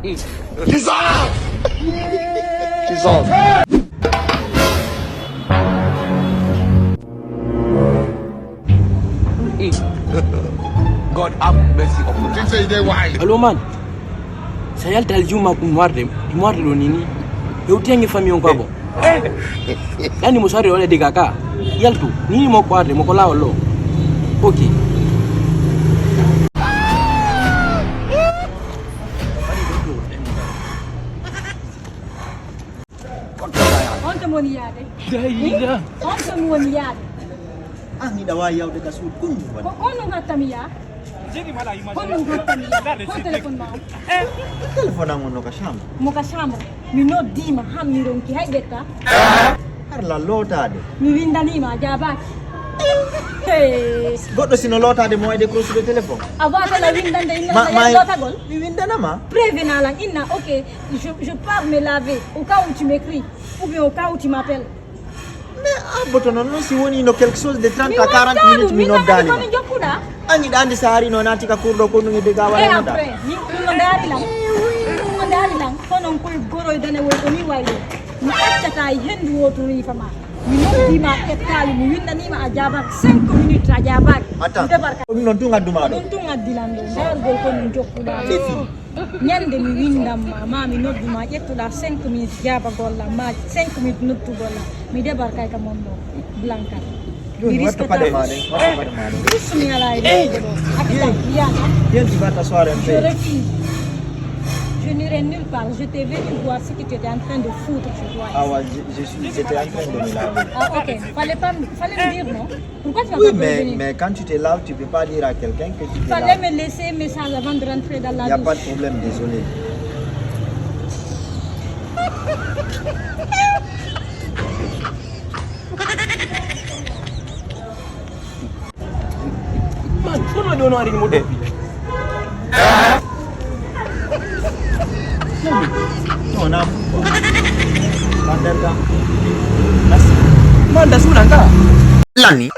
Jesus! God have mercy upon us. Hello man. Saya taljuma kumwarde lo nini. Youtiangi famille kwabo. Yani musari wale digaka. Yaltu nini mo kwarde mo kola lo. Okay. Onto moniyade. Daiga. Onto moniyade. Ni dawa yaw de kasud kun. Ono ngatamia. Ono ngatamia. Ko telefon ma. Telefon ang ono ka sham. Mo ka shamba. Mi no dima ham mi ronki haydeta. Har la lotade. Mi windani ma jaba. Hey. Goddo sino lotade mo e de cross de téléphone. Avata la windande inna la lotagol. Mi windana ma. Prévenant la inna OK, je pars me laver au cas où tu m'écris ou bien au cas où tu m'appelles. Mais botono non si woni no quelque chose de 30 à 40 minutes mi no dani. Angi dandi sahari no natika kurdo ko ngi de gawa na da. Ni no dari lang kono ko goro dane wo ko ni wayle. Ni accata hendu woto ni fama. Ni no dima etali ni windani ma ajaba 5 minutes ajaba. Debarka. No dunga duma do. Dunga dilando. Dar gol ko ni jokkuda. Nyande mi windam ma mi noddu ma ƴettuɗa 5 minutes jaba golla ma 5 minutes nottu golla mi débarque ka mondo blanca mi risque pas mane mi ala ide akita yana bien tu vas t'asseoir un peu je refuse je n'irai nulle part je t'ai venu voir ce que tu étais en train de foutre chez toi j'étais en train de me laver ok fallait me dire non pourquoi tu vas oui, pas venir mais quand tu te laves tu peux pas dire à quelqu'un que tu te laves fallait me laisser un message avant de rentrer dans la douche. Il n'y a pas de problème, désolé. Man, kono do no ari mo de. No, na. Mandarga. Man da sulanga. Lani.